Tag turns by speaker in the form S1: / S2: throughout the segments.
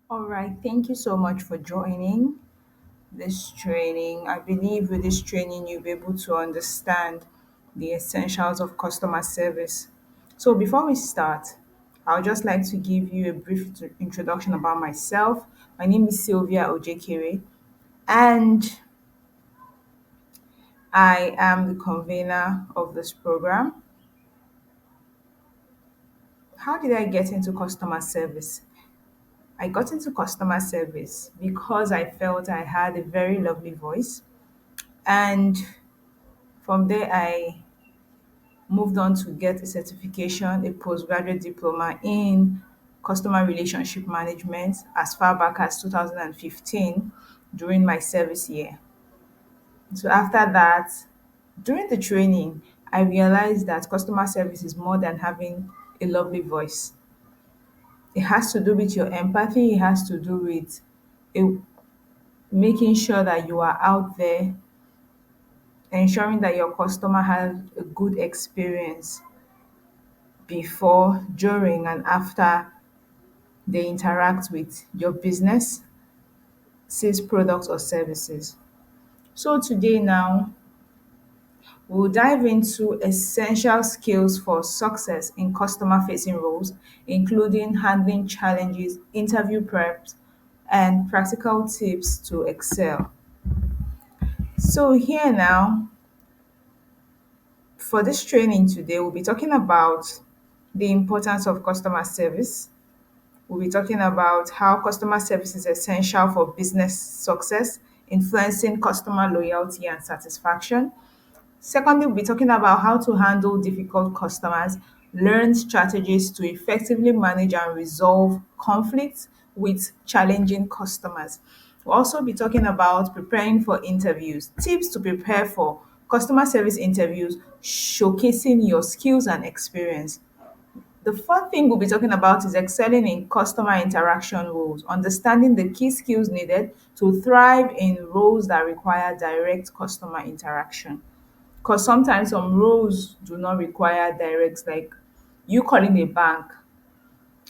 S1: All right, thank you so much for joining this training. I believe with this training, you'll be able to understand the essentials of customer service. So, before we start, I would just like to give you a brief introduction about myself. My name is Sylvia Ojekere, and I am the convener of this program. How did I get into customer service? I got into customer service because I felt I had a very lovely voice. And from there, I moved on to get a certification, a postgraduate diploma in customer relationship management as far back as 2015 during my service year. So after that, during the training, I realized that customer service is more than having a lovely voice. It has to do with your empathy, it has to do with a, making sure that you are out there ensuring that your customer has a good experience before, during, and after they interact with your business, sales products, or services. So, today, now, we'll dive into essential skills for success in customer facing roles, including handling challenges, interview preps, and practical tips to excel. So, here now, for this training today, we'll be talking about the importance of customer service. We'll be talking about how customer service is essential for business success, influencing customer loyalty and satisfaction. Secondly, we'll be talking about how to handle difficult customers, learn strategies to effectively manage and resolve conflicts with challenging customers. We'll also be talking about preparing for interviews, tips to prepare for customer service interviews, showcasing your skills and experience. The fourth thing we'll be talking about is excelling in customer interaction roles, understanding the key skills needed to thrive in roles that require direct customer interaction. Because sometimes some roles do not require direct, like you calling a bank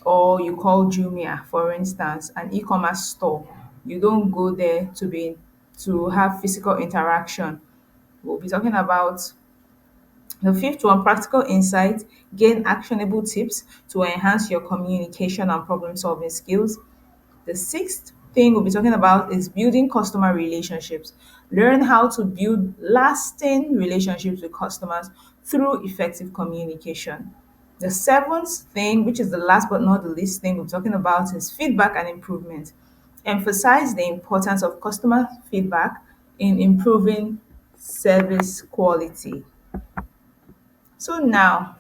S1: or you call Jumia, for instance, an e-commerce store. You don't go there to have physical interaction. We'll be talking about the fifth one, practical insight, gain actionable tips to enhance your communication and problem solving skills. The sixth thing we'll be talking about is building customer relationships. Learn how to build lasting relationships with customers through effective communication. The seventh thing, which is the last but not the least thing we're talking about, is feedback and improvement. Emphasize the importance of customer feedback in improving service quality. So now,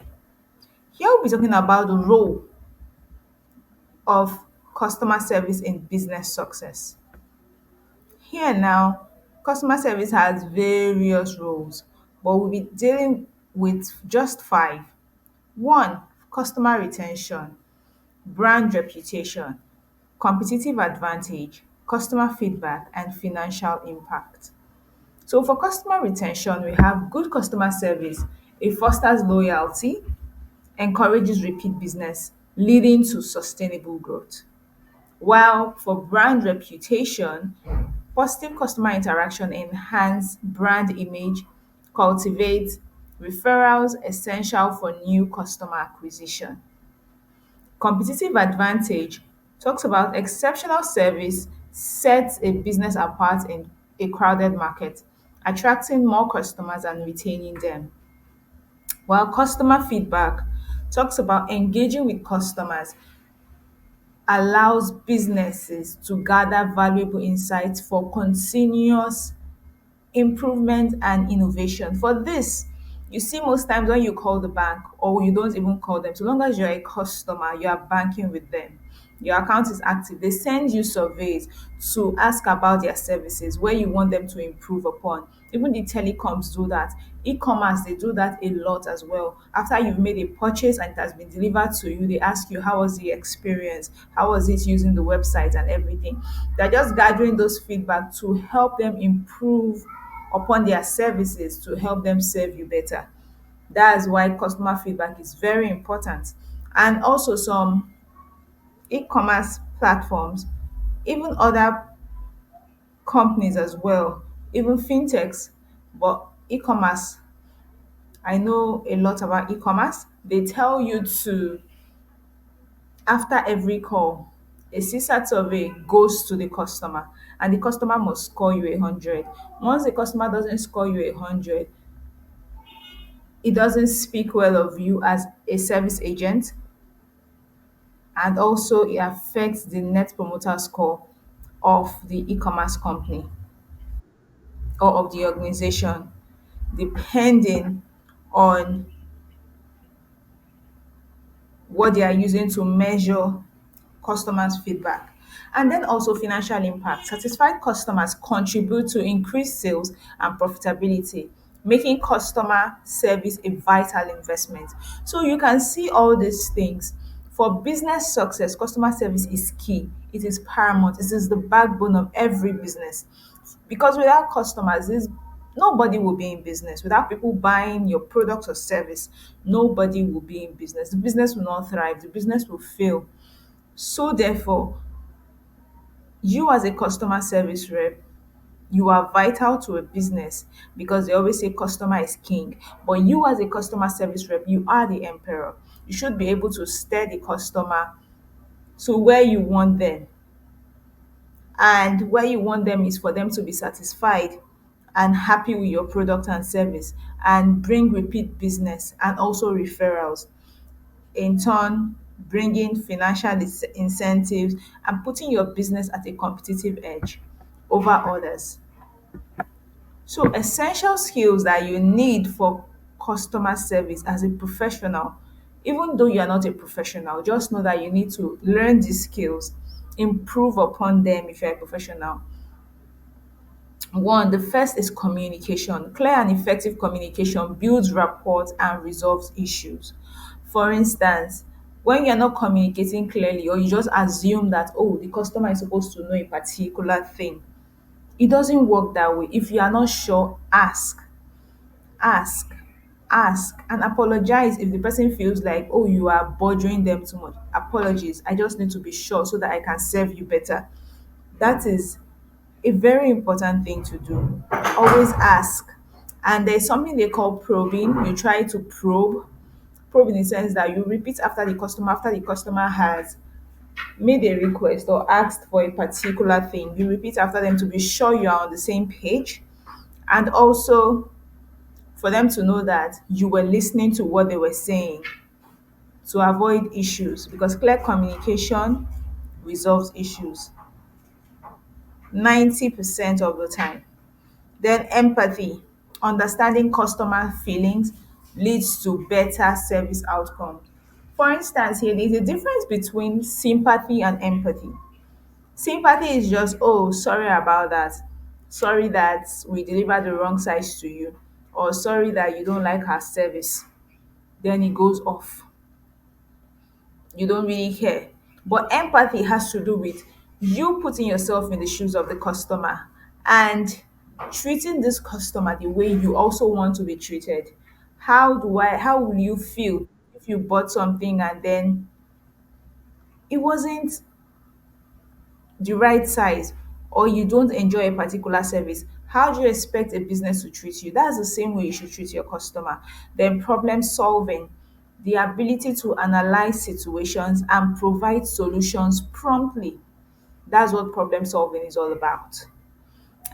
S1: here we'll be talking about the role of customer service in business success. Here now, customer service has various roles, but we'll be dealing with just five. One, customer retention, brand reputation, competitive advantage, customer feedback, and financial impact. So for customer retention, we have good customer service. It fosters loyalty, encourages repeat business, leading to sustainable growth. While for brand reputation, positive customer interaction enhance brand image, cultivate referrals essential for new customer acquisition. Competitive advantage talks about exceptional service sets a business apart in a crowded market, attracting more customers and retaining them. While customer feedback talks about engaging with customers allows businesses to gather valuable insights for continuous improvement and innovation. For this, you see most times when you call the bank or you don't even call them, so long as you're a customer, you are banking with them. Your account is active. They send you surveys to ask about their services, where you want them to improve upon. Even the telecoms do that. E-commerce, they do that a lot as well. After you've made a purchase and it has been delivered to you, they ask you how was the experience, how was it using the website and everything. They're just gathering those feedback to help them improve upon their services to help them serve you better. That's why customer feedback is very important. And also some e-commerce platforms even other companies as well, even fintechs. But e-commerce, I know a lot about e-commerce. They tell you to, after every call, a CSAT survey goes to the customer, and the customer must score you 100. Once the customer doesn't score you 100, it doesn't speak well of you as a service agent, and also it affects the net promoter score of the e-commerce company or of the organization, depending on what they are using to measure customers' feedback. And then also financial impact. Satisfied customers contribute to increased sales and profitability, making customer service a vital investment. So you can see all these things. For business success, customer service is key. It is paramount. It is the backbone of every business. Because without customers, nobody will be in business. Without people buying your product or service, nobody will be in business. The business will not thrive. The business will fail. So therefore, you as a customer service rep, you are vital to a business because they always say customer is king. But you as a customer service rep, you are the emperor. You should be able to steer the customer to where you want them. And where you want them is for them to be satisfied and happy with your product and service, and bring repeat business and also referrals, in turn bringing financial incentives and putting your business at a competitive edge over others. So essential skills that you need for customer service as a professional, even though you are not a professional, just know that you need to learn these skills, improve upon them if you're a professional. One, the first is communication. Clear and effective communication builds rapport and resolves issues. For instance, when you're not communicating clearly, or you just assume that, oh, the customer is supposed to know a particular thing, it doesn't work that way. If you are not sure, ask, ask, and apologize if the person feels like, oh, you are bothering them too much. Apologies. I just need to be sure so that I can serve you better. That is a very important thing to do. Always ask. And there's something they call probing. You try to probe in the sense that you repeat after the customer has made a request or asked for a particular thing. You repeat after them to be sure you are on the same page, and also for them to know that you were listening to what they were saying, to avoid issues, because clear communication resolves issues 90% of the time. Then empathy, understanding customer feelings leads to better service outcomes. For instance, here there's a difference between sympathy and empathy. Sympathy is just, oh, sorry about that. Sorry that we delivered the wrong size to you. Or sorry that you don't like our service. Then it goes off. You don't really care. But empathy has to do with you putting yourself in the shoes of the customer and treating this customer the way you also want to be treated. How will you feel if you bought something and then it wasn't the right size, or you don't enjoy a particular service? How do you expect a business to treat you? That's the same way you should treat your customer. Then problem solving, the ability to analyze situations and provide solutions promptly. That's what problem solving is all about.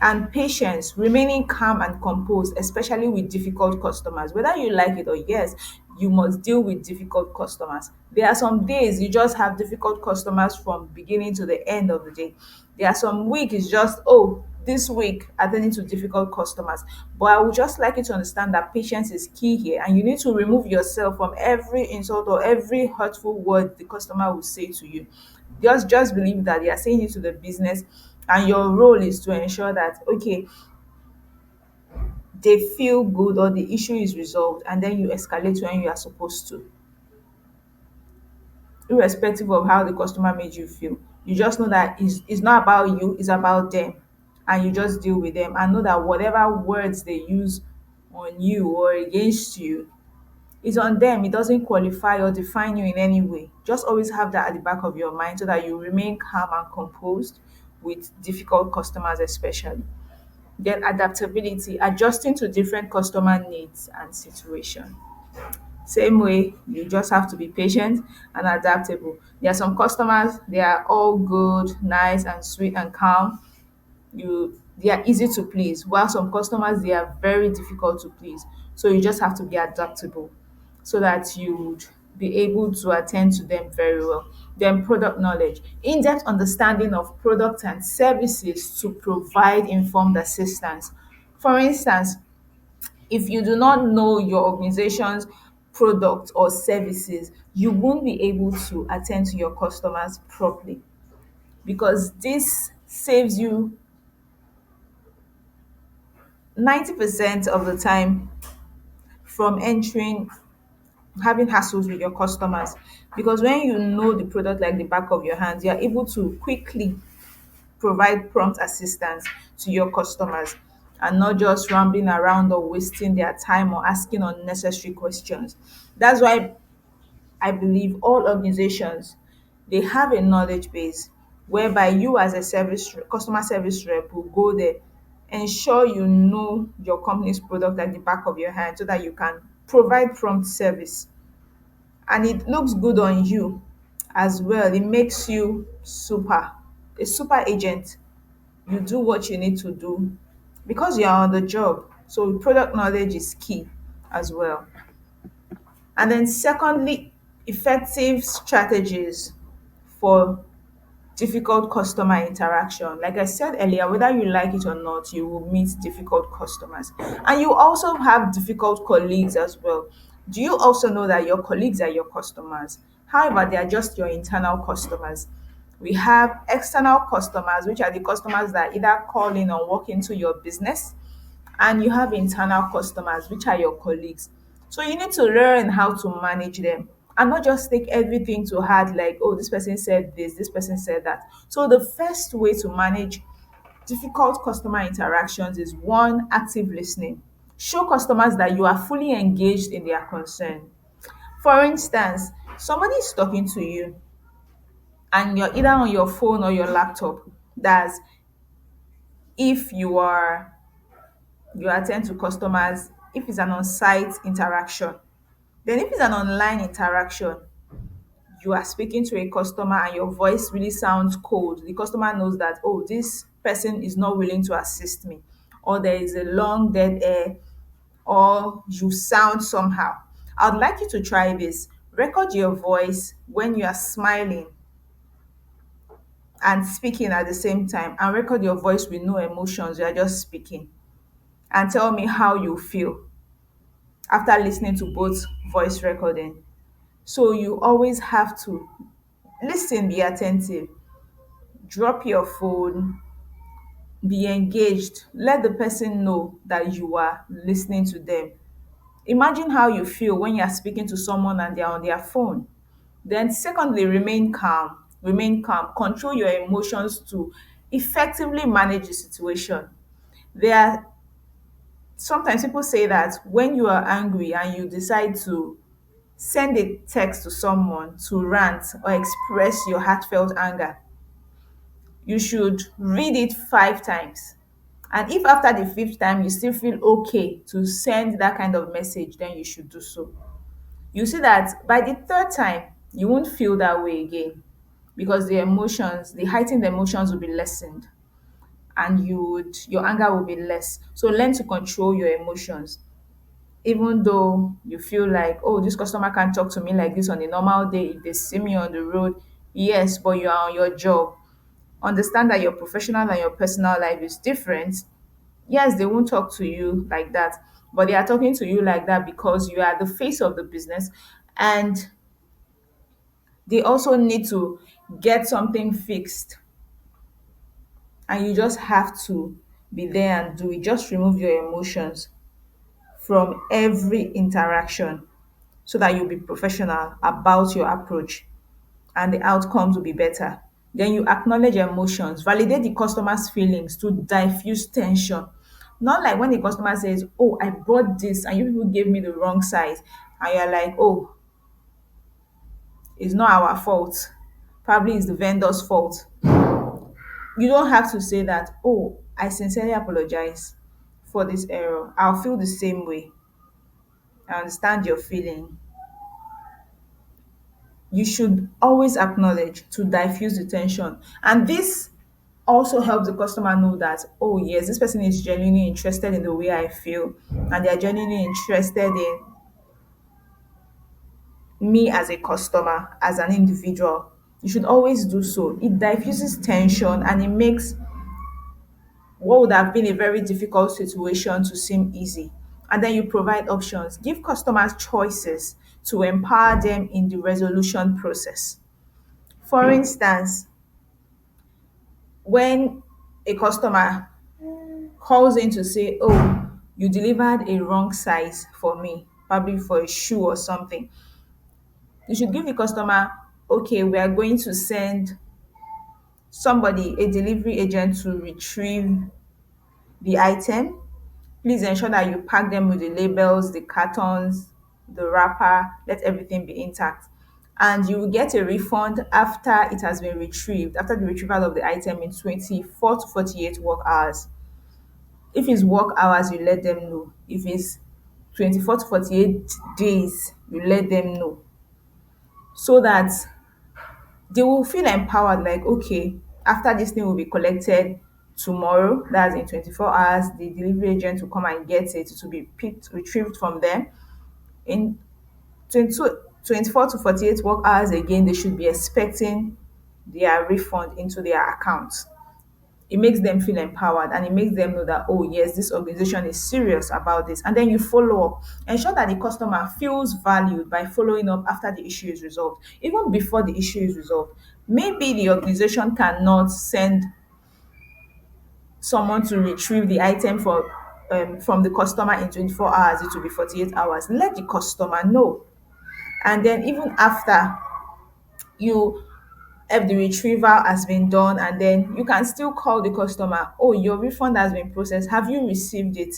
S1: And patience, remaining calm and composed, especially with difficult customers. Whether you like it or yes, you must deal with difficult customers. There are some days you just have difficult customers from beginning to the end of the day. There are some week it's just, oh, this week attending to difficult customers. But I would just like you to understand that patience is key here, and you need to remove yourself from every insult or every hurtful word the customer will say to you. Just believe that they are saying it to the business, and your role is to ensure that, okay, they feel good or the issue is resolved, and then you escalate when you are supposed to, irrespective of how the customer made you feel. You just know that it's not about you, it's about them, and you just deal with them and know that whatever words they use on you or against you is on them. It doesn't qualify or define you in any way. Just always have that at the back of your mind so that you remain calm and composed with difficult customers, especially. Then adaptability, adjusting to different customer needs and situation. Same way, you just have to be patient and adaptable. There are some customers, they are all good, nice, and sweet and calm. They are easy to please, while some customers, they are very difficult to please. So you just have to be adaptable so that you would be able to attend to them very well. Then product knowledge, in-depth understanding of products and services to provide informed assistance. For instance, if you do not know your organization's product or services, you won't be able to attend to your customers properly, because this saves you 90% of the time from entering having hassles with your customers. Because when you know the product like the back of your hand, you are able to quickly provide prompt assistance to your customers, and not just rambling around or wasting their time or asking unnecessary questions. That's why I believe all organizations, they have a knowledge base whereby you as a customer service rep will go there, ensure you know your company's product like the back of your hand so that you can provide prompt service. And it looks good on you as well. It makes you a super agent. You do what you need to do because you're on the job. So product knowledge is key as well. And then secondly, effective strategies for difficult customer interaction. Like I said earlier, whether you like it or not, you will meet difficult customers. And you also have difficult colleagues as well. Do you also know that your colleagues are your customers? However, they are just your internal customers. We have external customers, which are the customers that either call in or walk into your business, and you have internal customers, which are your colleagues. So you need to learn how to manage them and not just take everything to heart, like, oh, this person said this person said that. So the first way to manage difficult customer interactions is one, active listening. Show customers that you are fully engaged in their concern. For instance, somebody is talking to you and you're either on your phone or your laptop. That's if you attend to customers, if it's an on-site interaction. Then if it's an online interaction, you are speaking to a customer and your voice really sounds cold. The customer knows that, oh, this person is not willing to assist me, or there is a long dead air, or you sound somehow. I'd like you to try this. Record your voice when you are smiling and speaking at the same time, and record your voice with no emotions. You are just speaking, and tell me how you feel after listening to both voice recording. So you always have to listen, be attentive, drop your phone, be engaged, let the person know that you are listening to them. Imagine how you feel when you're speaking to someone and they're on their phone. Then, secondly, remain calm. Remain calm. Control your emotions to effectively manage the situation. There are sometimes people say that when you are angry and you decide to send a text to someone to rant or express your heartfelt anger, you should read it 5 times. And if after the fifth time you still feel okay to send that kind of message, then you should do so. You see that by the third time, you won't feel that way again, because the heightened emotions will be lessened, and your anger will be less. So learn to control your emotions. Even though you feel like, oh, this customer can't talk to me like this on a normal day if they see me on the road. Yes, but you are on your job. Understand that your professional and your personal life is different. Yes, they won't talk to you like that, but they are talking to you like that because you are the face of the business, and they also need to get something fixed, and you just have to be there and do it. Just remove your emotions from every interaction so that you'll be professional about your approach and the outcomes will be better. Then you acknowledge emotions, validate the customer's feelings to diffuse tension. Not like when the customer says, oh, I bought this and you people gave me the wrong size. And you're like, oh, it's not our fault. Probably it's the vendor's fault. You don't have to say that, oh, I sincerely apologize for this error. I'll feel the same way. I understand your feeling. You should always acknowledge to diffuse the tension. And this also helps the customer know that, oh, yes, this person is genuinely interested in the way I feel, and they're genuinely interested in me as a customer, as an individual. You should always do so. It diffuses tension and it makes what would have been a very difficult situation to seem easy. And then you provide options. Give customers choices to empower them in the resolution process. For instance, when a customer calls in to say, oh, you delivered a wrong size for me, probably for a shoe or something, you should give the customer, okay, we are going to send somebody, a delivery agent, to retrieve the item. Please ensure that you pack them with the labels, the cartons, the wrapper, let everything be intact. And you will get a refund after it has been retrieved, after the retrieval of the item in 24 to 48 work hours. If it's work hours, you let them know. If it's 24 to 48 days, you let them know. So that they will feel empowered, like, okay, after this thing will be collected tomorrow, that's in 24 hours, the delivery agent will come and get it. It will be picked, retrieved from them. In 22 24 to 48 work hours again, they should be expecting their refund into their account. It makes them feel empowered and it makes them know that, oh, yes, this organization is serious about this. And then you follow up. Ensure that the customer feels valued by following up after the issue is resolved, even before the issue is resolved. Maybe the organization cannot send someone to retrieve the item from the customer in 24 hours, it will be 48 hours. Let the customer know. And then even after you, if the retrieval has been done, and then you can still call the customer, oh, your refund has been processed, have you received it?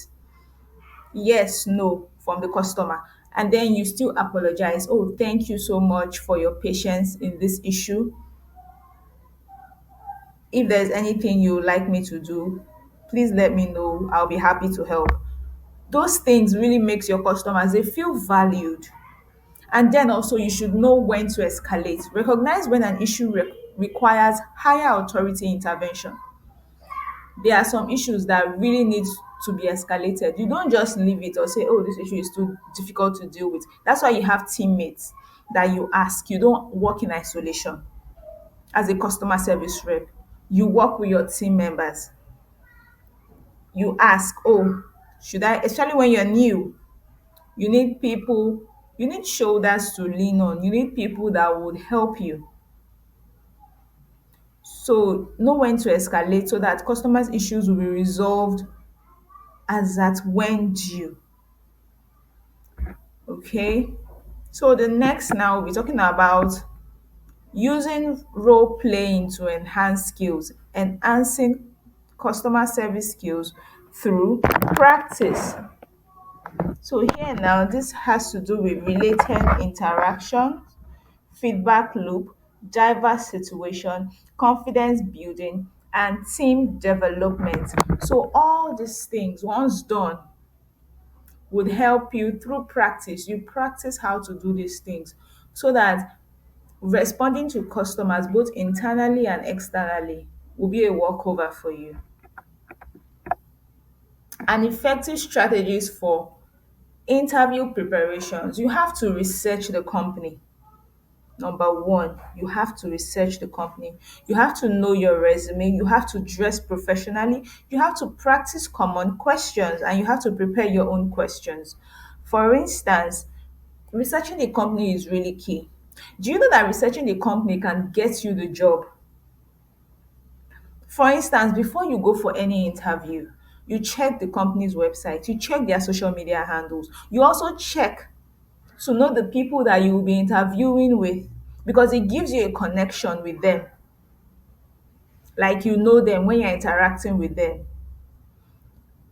S1: Yes, no, from the customer. And then you still apologize, oh, thank you so much for your patience in this issue. If there's anything you would like me to do, please let me know. I'll be happy to help. Those things really makes your customers, they feel valued. And then also you should know when to escalate. Recognize when an issue requires higher authority intervention. There are some issues that really need to be escalated. You don't just leave it or say, oh, this issue is too difficult to deal with. That's why you have teammates that you ask. You don't work in isolation as a customer service rep. You work with your team members. You ask, oh, should I, especially when you're new, you need people, you need shoulders to lean on. You need people that would help you. So know when to escalate so that customers' issues will be resolved as at when due. Okay. So the next now we'll be talking about using role playing to enhance skills, enhancing customer service skills through practice. So here now, this has to do with related interaction, feedback loop, diverse situation, confidence building, and team development. So all these things, once done, would help you through practice. You practice how to do these things so that responding to customers both internally and externally will be a walkover for you. And effective strategies for interview preparations. You have to research the company. Number one, you have to research the company. You have to know your resume. You have to dress professionally. You have to practice common questions and you have to prepare your own questions. For instance, researching the company is really key. Do you know that researching the company can get you the job? For instance, before you go for any interview, you check the company's website, you check their social media handles. You also check to know the people that you will be interviewing with because it gives you a connection with them. Like you know them when you're interacting with them.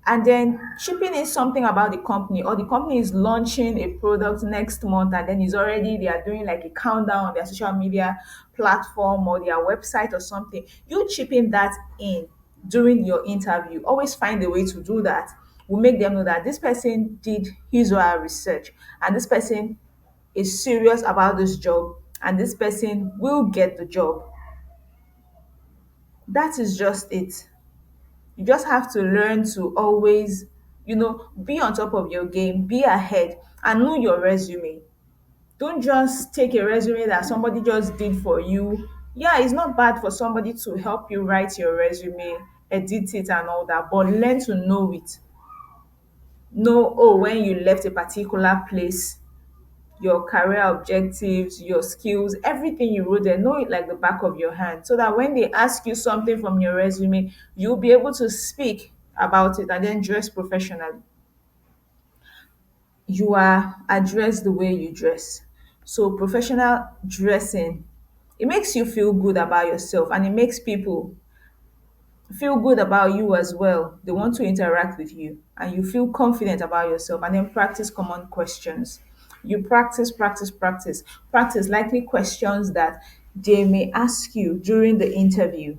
S1: and then chipping in something about the company, or the company is launching a product next month and then they are doing like a countdown on their social media platform or their website or something. You chipping that in during your interview, always find a way to do that, will make them know that this person did his or her research, and this person is serious about this job, and this person will get the job. That is just it. You just have to learn to always, be on top of your game, be ahead, and know your resume. Don't just take a resume that somebody just did for you. Yeah, it's not bad for somebody to help you write your resume, edit it, and all that, but learn to know it. Know, oh, when you left a particular place, your career objectives, your skills, everything you wrote there, know it like the back of your hand, so that when they ask you something from your resume, you'll be able to speak about it and then dress professionally. You are addressed the way you dress. So professional dressing, it makes you feel good about yourself, and it makes people feel good about you as well. They want to interact with you and you feel confident about yourself, and then practice common questions. You practice likely questions that they may ask you during the interview.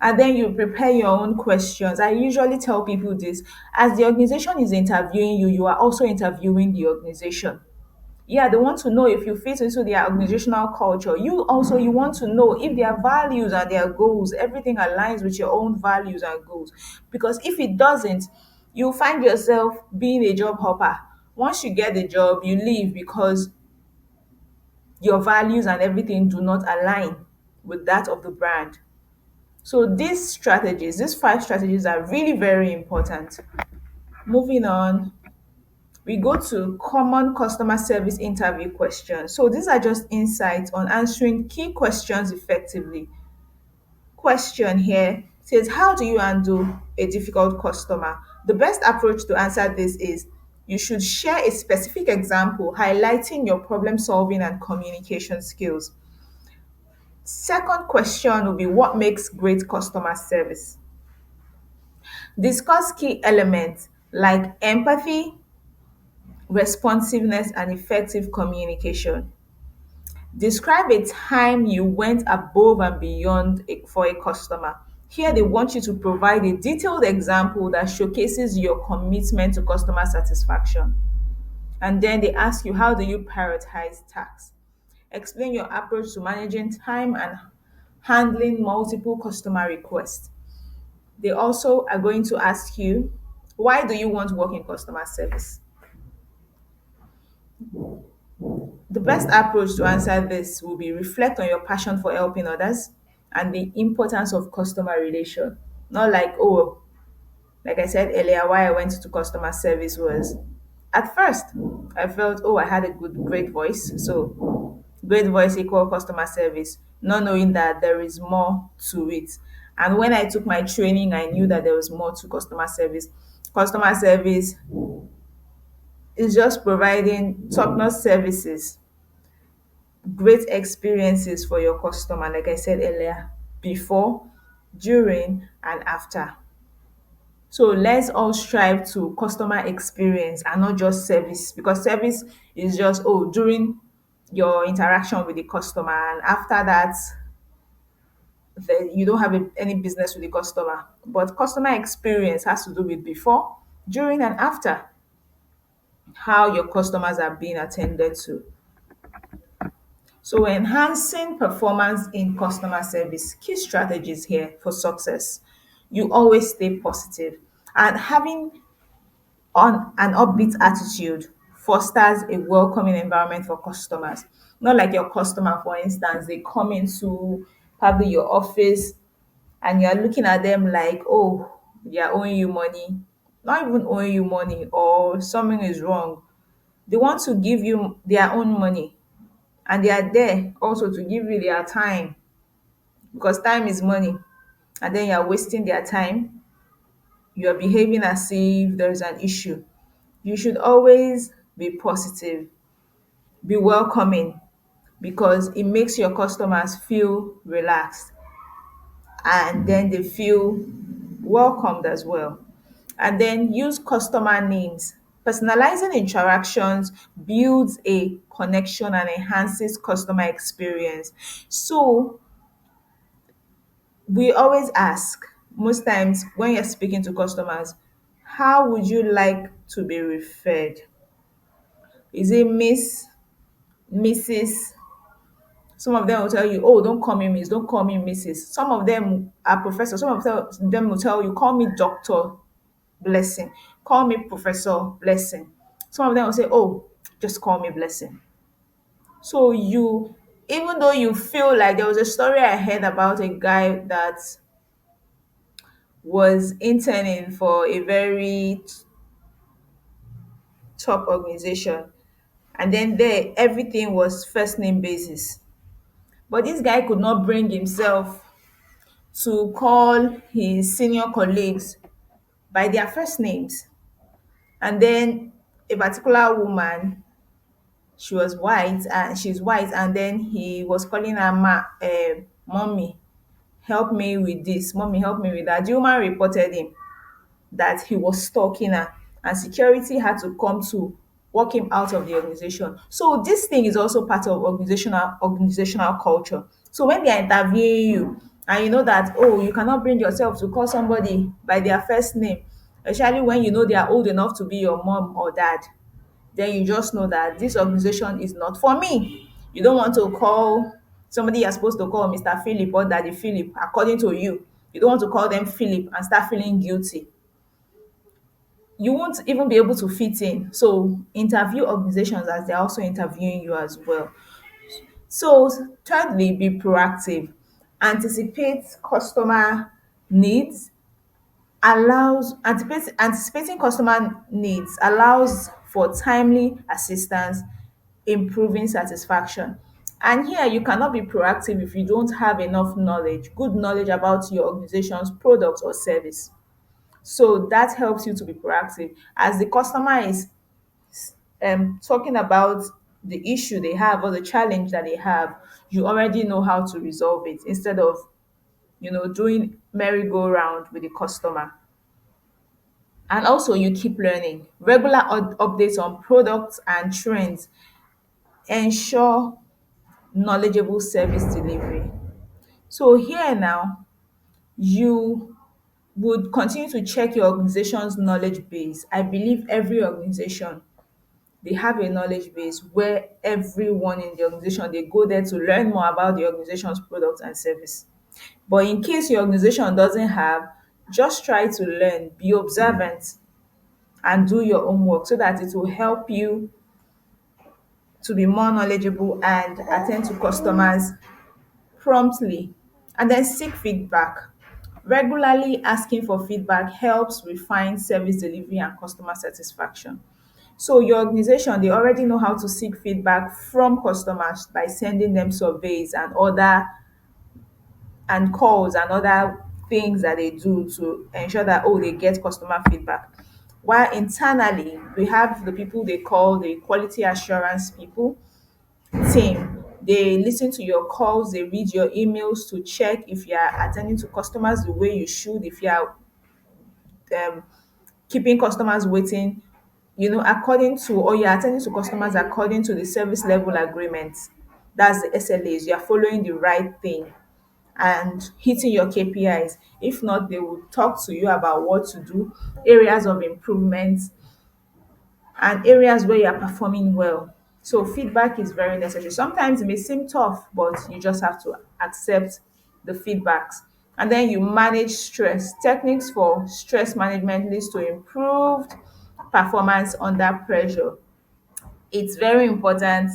S1: And then you prepare your own questions. I usually tell people this: as the organization is interviewing you, you are also interviewing the organization. Yeah, they want to know if you fit into their organizational culture. You want to know if their values and their goals, everything aligns with your own values and goals. Because if it doesn't, you find yourself being a job hopper. Once you get the job, you leave because your values and everything do not align with that of the brand. So these 5 strategies are really very important. Moving on, we go to common customer service interview questions. So these are just insights on answering key questions effectively. Question here says, how do you handle a difficult customer? The best approach to answer this is you should share a specific example highlighting your problem solving and communication skills. Second question will be, what makes great customer service? Discuss key elements like empathy, responsiveness, and effective communication. Describe a time you went above and beyond for a customer. Here, they want you to provide a detailed example that showcases your commitment to customer satisfaction. And then they ask you, how do you prioritize tasks? Explain your approach to managing time and handling multiple customer requests. They also are going to ask you, why do you want to work in customer service? The best approach to answer this will be reflect on your passion for helping others and the importance of customer relation. Not like, oh, like I said earlier, why I went to customer service was, at first I felt, oh, I had a great voice. So great voice equal customer service, not knowing that there is more to it. And when I took my training, I knew that there was more to customer service. Customer service is just providing top-notch services, great experiences for your customer, like I said earlier, before, during, and after. So let's all strive to customer experience and not just service, because service is just, oh, during your interaction with the customer, and after that, then you don't have any business with the customer. But customer experience has to do with before, during, and after, how your customers are being attended to. So enhancing performance in customer service, key strategies here for success. You always stay positive, and having on an upbeat attitude fosters a welcoming environment for customers. Not like your customer, for instance, they come into probably your office and you're looking at them like, oh, they are owing you money. Not even owing you money, or something is wrong. They want to give you their own money, and they are there also to give you their time, because time is money. And then you're wasting their time, you're behaving as if there's an issue. You should always be positive, be welcoming, because it makes your customers feel relaxed, and then they feel welcomed as well. And then use customer names. Personalizing interactions builds a connection and enhances customer experience. So we always ask, most times when you're speaking to customers, how would you like to be referred? Is it Miss, Mrs? Some of them will tell you, oh, don't call me Miss, don't call me Mrs. Some of them are professors. Some of them will tell you, call me Doctor Blessing, call me Professor Blessing. Some of them will say, oh, just call me Blessing. So you, even though you feel like there was a story I heard about a guy that was interning for a very top organization, and then there everything was first name basis. But this guy could not bring himself to call his senior colleagues by their first names. And then a particular woman, she was white and she's white, and then he was calling her mommy, help me with this, mommy, help me with that. The woman reported him that he was stalking her, and security had to come to walk him out of the organization. So this thing is also part of organizational culture. So when they are interviewing you and you know that, oh, you cannot bring yourself to call somebody by their first name, especially when you know they are old enough to be your mom or dad, then you just know that this organization is not for me. You don't want to call somebody you're supposed to call Mr. Philip or Daddy Philip, according to you. You don't want to call them Philip and start feeling guilty. You won't even be able to fit in. So interview organizations as they're also interviewing you as well. So thirdly, be proactive. Anticipate customer needs anticipating customer needs allows for timely assistance, improving satisfaction. And here you cannot be proactive if you don't have enough knowledge, good knowledge about your organization's product or service. So that helps you to be proactive. As the customer is talking about the issue they have or the challenge that they have, you already know how to resolve it instead of doing merry-go-round with the customer. And also you keep learning. Regular updates on products and trends ensure knowledgeable service delivery. So here now, you would continue to check your organization's knowledge base. I believe every organization, they have a knowledge base where everyone in the organization, they go there to learn more about the organization's products and service. But in case your organization doesn't have, just try to learn, be observant, and do your homework so that it will help you to be more knowledgeable and attend to customers promptly. And then seek feedback. Regularly asking for feedback helps refine service delivery and customer satisfaction. So your organization, they already know how to seek feedback from customers by sending them surveys and calls and other things that they do to ensure that, oh, they get customer feedback. While internally we have the people they call the quality assurance people team. They listen to your calls, they read your emails to check if you are attending to customers the way you should, if you are um, keeping customers waiting, according to, or you're attending to customers according to the service level agreement. That's the SLAs. You are following the right thing and hitting your KPIs. If not, they will talk to you about what to do, areas of improvement, and areas where you are performing well. So feedback is very necessary. Sometimes it may seem tough, but you just have to accept the feedbacks. And then you manage stress. Techniques for stress management leads to improved performance under pressure. It's very important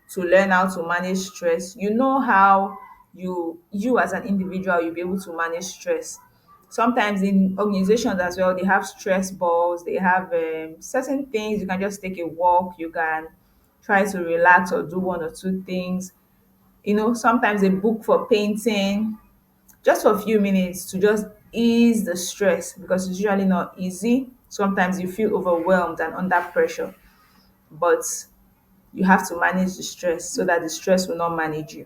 S1: to learn how to manage stress. You know how you as an individual you'll be able to manage stress. Sometimes in organizations as well, they have stress balls, they have certain things. You can just take a walk, you can try to relax or do one or two things. Sometimes a book for painting, just for a few minutes to just ease the stress, because it's usually not easy. Sometimes you feel overwhelmed and under pressure, but you have to manage the stress so that the stress will not manage you.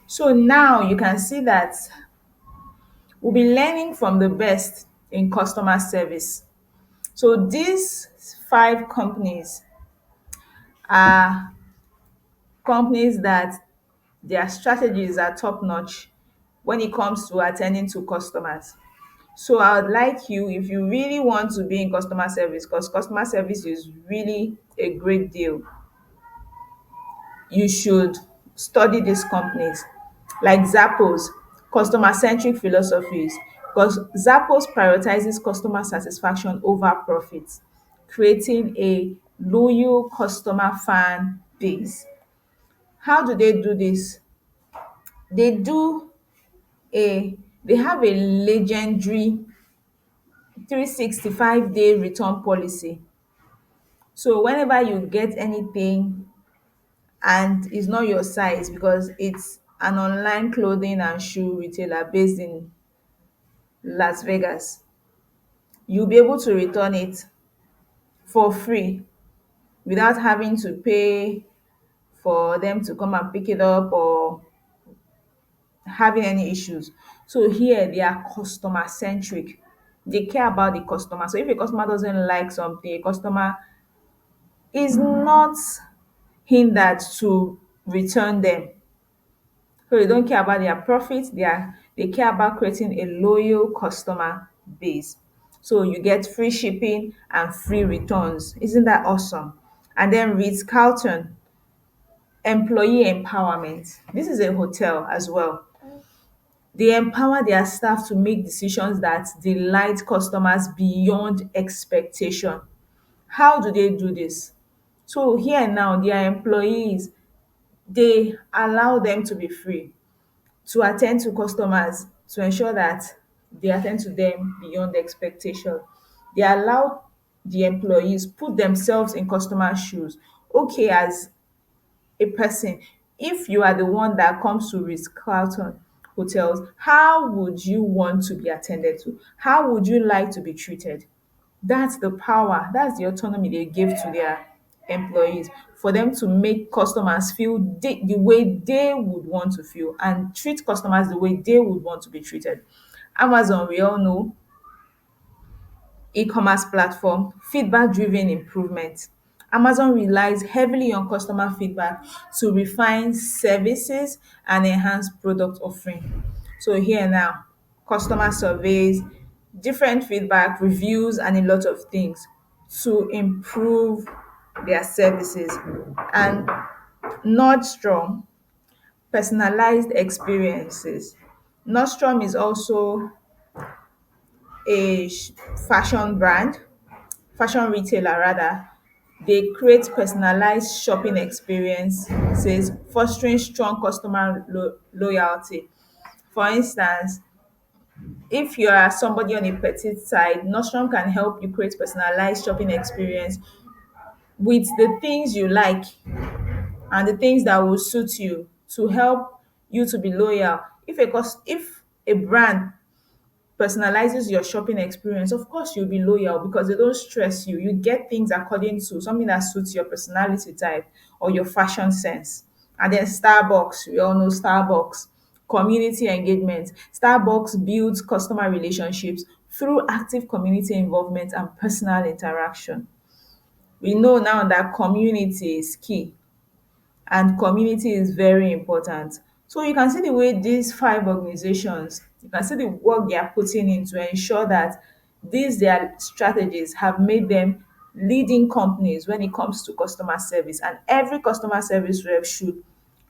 S1: So now you can see that we'll be learning from the best in customer service. So these five companies are companies that their strategies are top notch when it comes to attending to customers. So I would like you, if you really want to be in customer service, because customer service is really a great deal, you should study these companies like Zappos, customer-centric philosophies, because Zappos prioritizes customer satisfaction over profit, creating a loyal customer fan base. How do they do this? They do they have a legendary 365-day return policy. So whenever you get anything and it's not your size, because it's an online clothing and shoe retailer based in Las Vegas, you'll be able to return it for free without having to pay for them to come and pick it up or having any issues. So here they are customer centric. They care about the customer. So if a customer doesn't like something, a customer is not hindered to return them. So they don't care about their profit, they care about creating a loyal customer base. So you get free shipping and free returns. Isn't that awesome? And then Ritz Carlton, employee empowerment. This is a hotel as well. They empower their staff to make decisions that delight customers beyond expectation. How do they do this? So here now, their employees, they allow them to be free to attend to customers, to ensure that they attend to them beyond expectation. They allow the employees put themselves in customer shoes. Okay, as a person, if you are the one that comes to Ritz Carlton hotels, how would you want to be attended to? How would you like to be treated? That's the power, that's the autonomy they give to their employees for them to make customers feel the way they would want to feel and treat customers the way they would want to be treated. Amazon, we all know, e-commerce platform, feedback-driven improvement. Amazon relies heavily on customer feedback to refine services and enhance product offering. So here now, customer surveys, different feedback, reviews, and a lot of things to improve their services. And Nordstrom, personalized experiences. Nordstrom is also a fashion brand, fashion retailer rather. They create personalized shopping experiences, fostering strong customer loyalty. For instance, if you are somebody on a petite side, Nordstrom can help you create personalized shopping experience with the things you like and the things that will suit you to help you to be loyal. If a brand personalizes your shopping experience, of course you'll be loyal because they don't stress you. You get things according to something that suits your personality type or your fashion sense. And then Starbucks, we all know Starbucks, community engagement. Starbucks builds customer relationships through active community involvement and personal interaction. We know now that community is key and community is very important. So you can see the way these five organizations, you can see the work they are putting in to ensure that these their strategies have made them leading companies when it comes to customer service. And every customer service rep should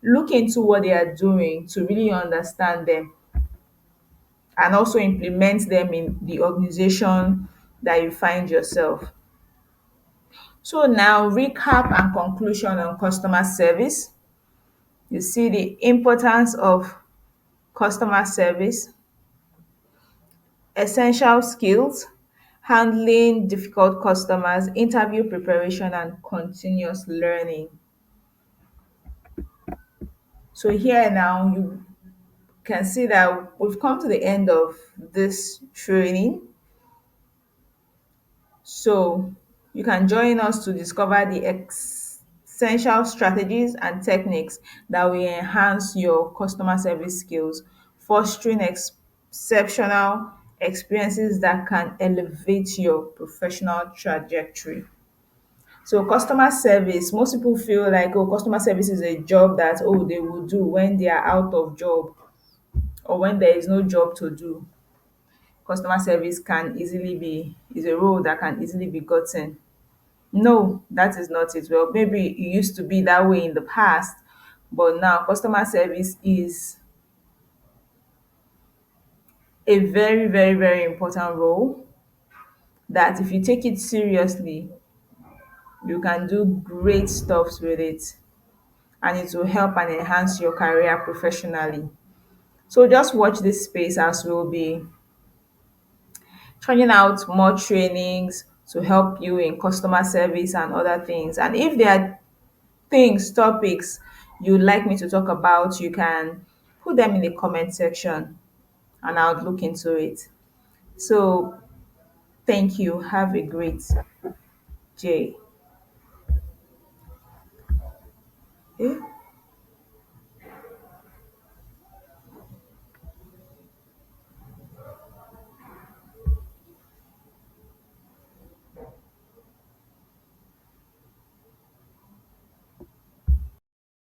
S1: look into what they are doing to really understand them and also implement them in the organization that you find yourself. So now recap and conclusion on customer service. You see the importance of customer service, essential skills, handling difficult customers, interview preparation, and continuous learning. So here now you can see that we've come to the end of this training. So you can join us to discover the essential strategies and techniques that will enhance your customer service skills, fostering exceptional experiences that can elevate your professional trajectory. So customer service, most people feel like, oh, customer service is a job that, oh, they will do when they are out of job or when there is no job to do. Customer service can easily be is a role that can easily be gotten. No, that is not it. Well, maybe it used to be that way in the past, but now customer service is a very, very, very important role that if you take it seriously, you can do great stuffs with it, and it will help and enhance your career professionally. So just watch this space as we'll be churning out more trainings to help you in customer service and other things. And if there are things, topics you'd like me to talk about, you can put them in the comment section and I'll look into it. So thank you. Have a great day. Eh?